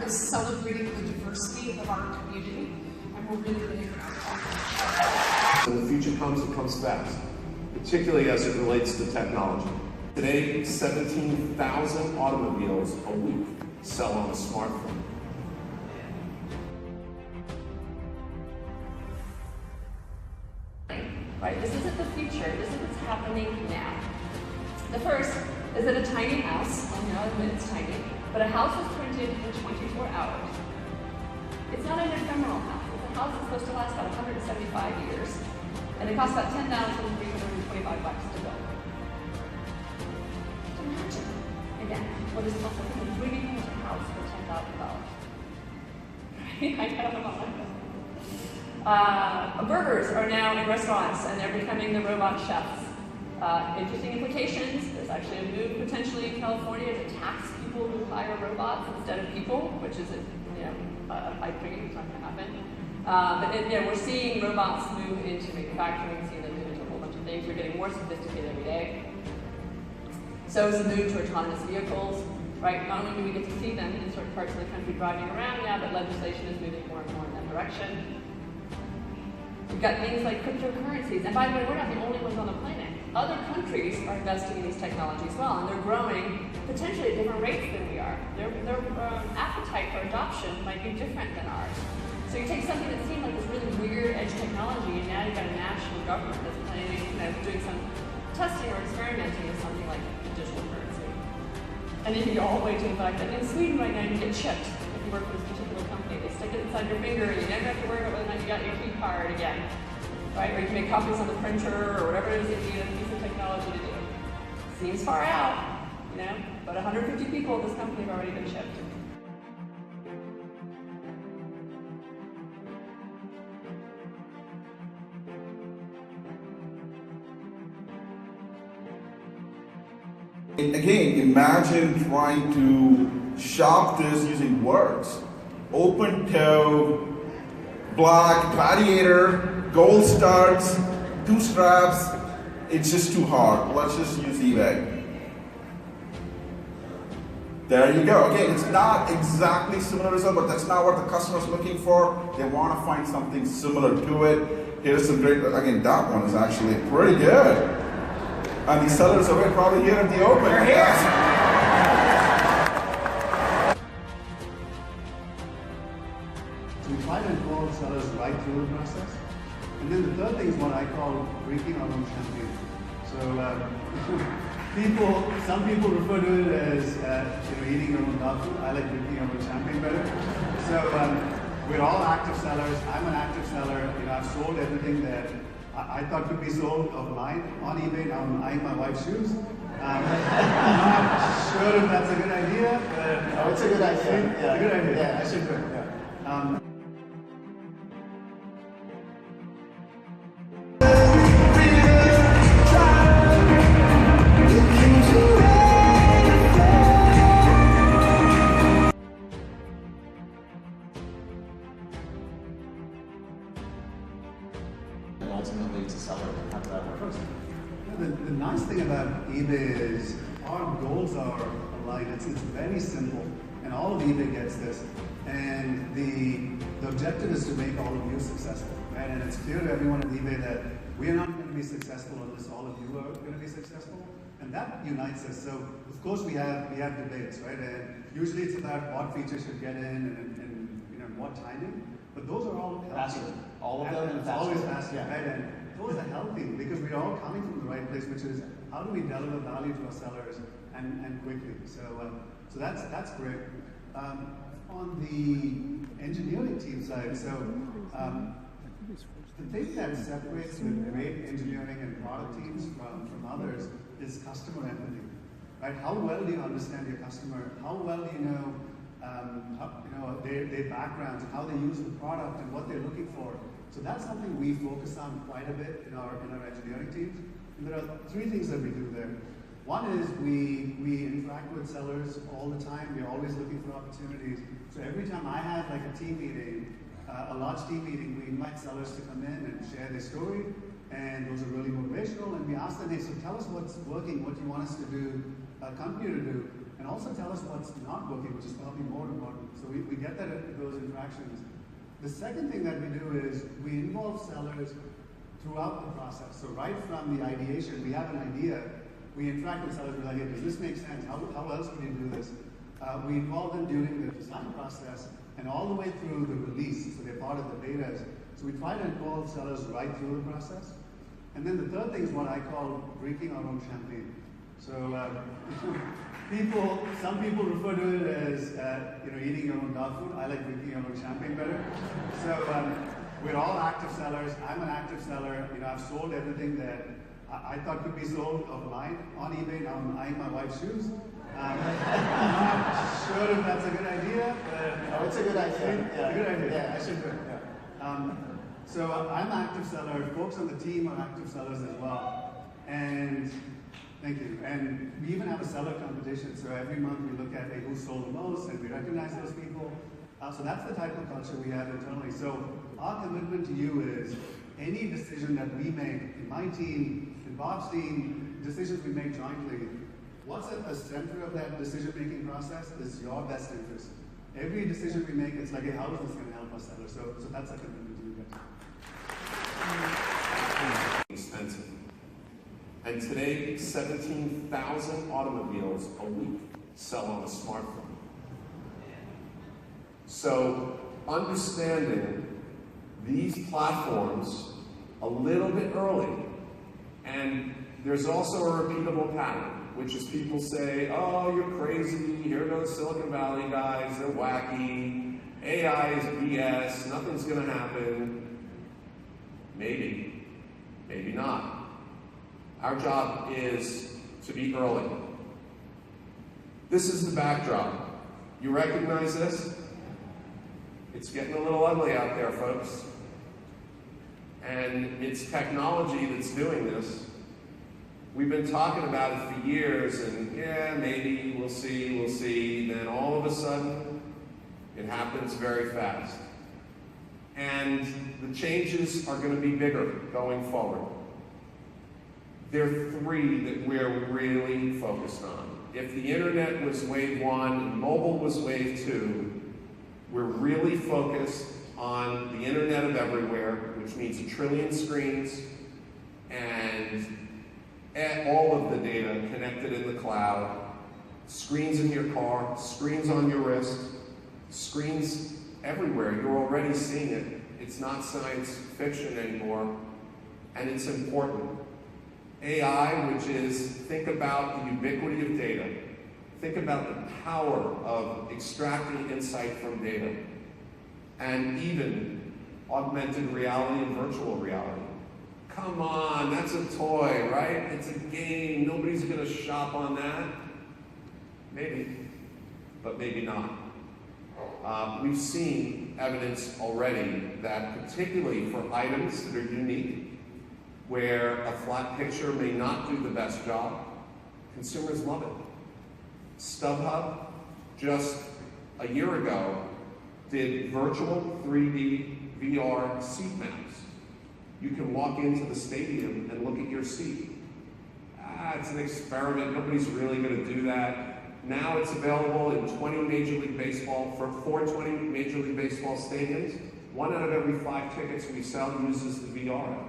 Celebrating the diversity of our community, and we're really, really proud of When the future comes, it comes fast, particularly as it relates to technology. Today, 17,000 automobiles a week sell on a smartphone. Right, this isn't the future, this is what's happening now. The first is that a tiny house, I'll admit it's tiny, but a house was printed in 24 hours. It's not an ephemeral house. It's a house that's supposed to last about 175 years, and it costs about $10,325 to build. Imagine, again, what is possible in a 3D printed house for $10,000. Right? I don't know about that. Burgers are now in restaurants, and they're becoming the robot chefs. Interesting implications. There's actually a move potentially in California to tax people who hire robots instead of people, which is a pipe dream. It's not going to happen. But we're seeing robots move into manufacturing, seeing them move into a whole bunch of things. We're getting more sophisticated every day. So is the move to autonomous vehicles. Right? Not only do we get to see them in certain parts of the country driving around now, but legislation is moving more and more in that direction. We've got things like cryptocurrencies. And by the way, we're not the only ones on the planet. Other countries are investing in these technologies as well, and they're growing potentially at different rates than we are. Their appetite for adoption might be different than ours. So you take something that seemed like this really weird edge technology, and now you've got a national government that's planning, doing some testing or experimenting with something like digital currency. And then you go all the way to the fact that in Sweden right now you get chipped if you work for this particular company. They stick it inside your finger, and you never have to worry about whether or not you got your key card again. Right? Or you can make copies on the printer, or whatever it is that you need a piece of technology to do. Seems far out, but 150 people at this company have already been shipped. Again, imagine trying to shop this using words. Open toe, black, gladiator, gold studs, 2 straps. It's just too hard. Let's just use eBay. There you go. Again, it's not exactly similar result, but that's not what the customer's looking for. They want to find something similar to it. Here's some great, again, that one is actually pretty good. And these sellers are probably here at the open. They're here. We try to involve sellers right through the process. And then the third thing is what I call drinking our own champagne. So some people refer to it as eating your own dog food. I like drinking our own champagne better. So we're all active sellers. I'm an active seller. I've sold everything that I thought could be sold of mine on eBay. Now I'm eyeing my wife's shoes. I'm not sure if that's a good idea, but it's a good idea. It's a good idea. Yeah. I should do it. Yeah. Ultimately to sell it. How does that work? The nice thing about eBay is our goals are aligned. It's very simple, and all of eBay gets this. And the objective is to make all of you successful, right? And it's clear to everyone at eBay that we are not going to be successful unless all of you are going to be successful, and that unites us. So of course we have debates, right? And usually it's about what features should get in and what timing. But those are all healthy. Faster. All of them and faster. Always faster, yeah. right? And those are healthy because we're all coming from the right place, which is how do we deliver value to our sellers and quickly. So that's great. On the engineering team side, so the thing that separates the great engineering and product teams from others is customer empathy, right? How well do you understand your customer? How well do you know their backgrounds and how they use the product and what they're looking for? So that's something we focus on quite a bit in our engineering teams. There are three things that we do there. One is we interact with sellers all the time. We're always looking for opportunities. So every time I have like a team meeting, a large team meeting, we invite sellers to come in and share their story. And those are really motivational. And we ask them, hey, so tell us what's working, what you want us to do, continue to do. And also tell us what's not working, which is probably more important. So we get that at those interactions. The second thing that we do is we involve sellers throughout the process. So right from the ideation, we have an idea, we interact with sellers, we're like, hey, does this make sense? How else can you do this? We involve them during the design process and all the way through the release, so they're part of the betas. So we try to involve sellers right through the process. And then the third thing is what I call drinking our own champagne. So some people refer to it as eating your own dog food. I like drinking your own champagne better. So we're all active sellers. I'm an active seller. I've sold everything that I thought could be sold online on eBay. Now I'm eyeing my wife's shoes. I'm not sure if that's a good idea, but Oh, it's a good idea. It's a good idea. Yeah. I should do it. So I'm an active seller. Folks on the team are active sellers as well. And thank you. And we even have a seller competition. So every month we look at who sold the most, and we recognize those people. So that's the type of culture we have internally. So our commitment to you is any decision that we make in my team, in Bob's team, decisions we make jointly, what's at the center of that decision-making process is your best interest. Every decision we make, it's like, hey, how is this going to help us sellers? So that's our commitment to you guys. Expensive. And today, 17,000 automobiles a week sell on a smartphone. So understanding these platforms a little bit early, and there's also a repeatable pattern, which is people say, oh, you're crazy, here goes Silicon Valley guys, they're wacky, AI is BS, nothing's gonna happen. Maybe, maybe not. Our job is to be early. This is the backdrop. You recognize this? It's getting a little ugly out there, folks. And it's technology that's doing this. We've been talking about it for years, and yeah, maybe, we'll see. Then all of a sudden, it happens very fast. And the changes are going to be bigger going forward. There are three that we're really focused on. If the internet was wave one and mobile was wave two, we're really focused on the internet of everywhere, which means 1 trillion screens and all of the data connected in the cloud, screens in your car, screens on your wrist, screens everywhere. You're already seeing it. It's not science fiction anymore, and it's important. AI, which is, think about the ubiquity of data. Think about the power of extracting insight from data. And even augmented reality and virtual reality. Come on, that's a toy, right? It's a game. Nobody's going to shop on that. Maybe, but maybe not. We've seen evidence already that, particularly for items that are unique, where a flat picture may not do the best job, consumers love it. StubHub, just a year ago, did virtual 3D VR seat maps. You can walk into the stadium and look at your seat. It's an experiment, nobody's really gonna do that. Now it's available in 20 Major League Baseball, for 420 Major League Baseball stadiums. 1 out of every 5 tickets we sell uses the VR app.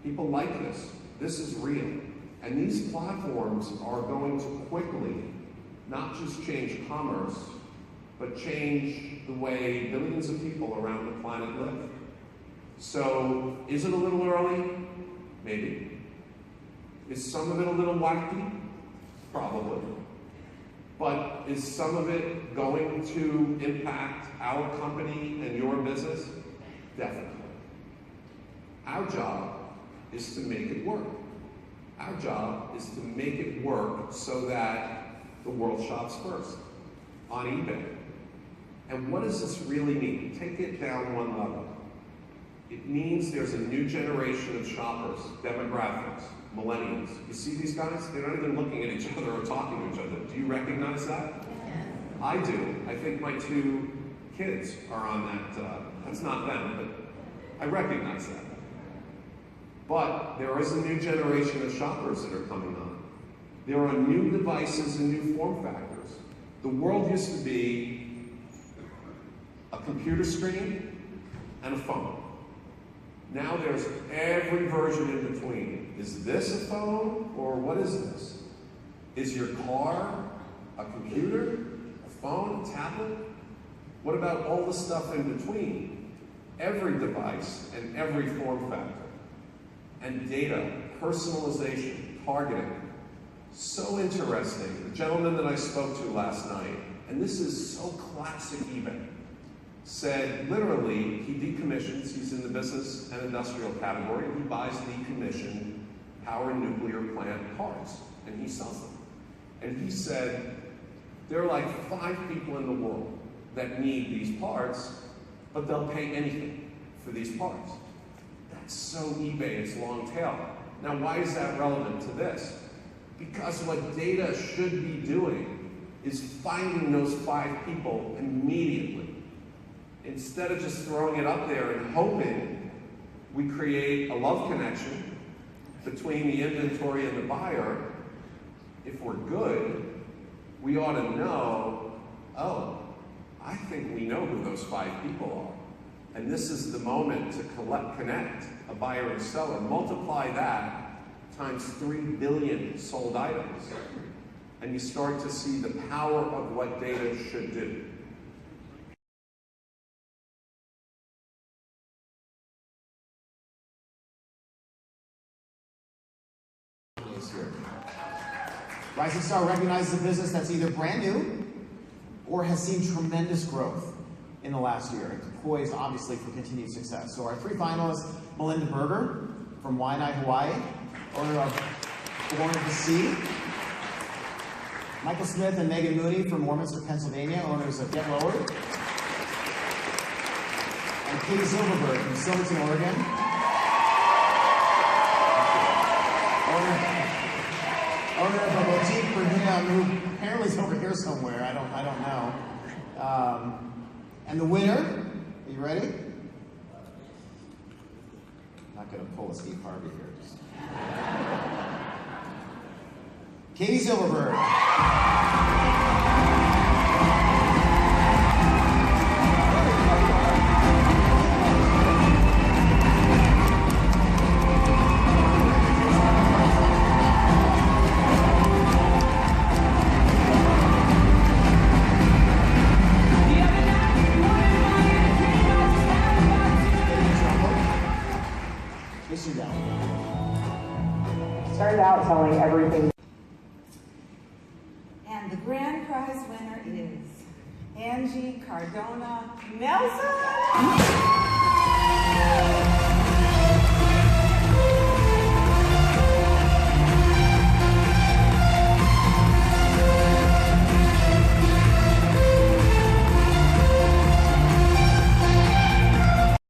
People like this. This is real. And these platforms are going to quickly not just change commerce, but change the way billions of people around the planet live. So, is it a little early? Maybe. Is some of it a little wacky? Probably. But is some of it going to impact our company and your business? Definitely. Our job is to make it work. Our job is to make it work so that the world shops first on eBay. And what does this really mean? Take it down one level. It means there's a new generation of shoppers, demographics, millennials. You see these guys? They're not even looking at each other or talking to each other. Do you recognize that? I do. I think my 2 kids are on that. That's not them, but I recognize that. But there is a new generation of shoppers that are coming on. There are new devices and new form factors. The world used to be a computer screen and a phone. Now there's every version in between. Is this a phone, or what is this? Is your car a computer, a phone, a tablet? What about all the stuff in between? Every device and every form factor. And data, personalization, targeting. So interesting. The gentleman that I spoke to last night, and this is so classic eBay, said literally he decommissions, he's in the business and industrial category, and he buys decommissioned power nuclear plant parts, and he sells them. And he said, there are like 5 people in the world that need these parts, but they'll pay anything for these parts. That's so eBay, it's long tail. Now why is that relevant to this? Because what data should be doing is finding those 5 people immediately. Instead of just throwing it up there and hoping, we create a love connection between the inventory and the buyer. If we're good, we ought to know, oh, I think we know who those 5 people are. And this is the moment to connect a buyer and seller. Multiply that times 3 billion sold items. And you start to see the power of what data should do. Here. Rising Star recognizes a business that's either brand new or has seen tremendous growth in the last year. It's poised, obviously, for continued success. So our 3 finalists, Melinda Berger from Waianae, Hawaii, owner of Born of the Sea. Michael Smith and Megan Mooney from Warminster, Pennsylvania, owners of Get Lower. And Katie Silverberg from Silverton, Oregon. Owner of a boutique for him who apparently is over here somewhere. I don't know. And the winner, are you ready? Not going to pull a Steve Harvey here. Just... Katie Silverberg. Started out telling everything. And the grand prize winner is Angie Cardona Nelson.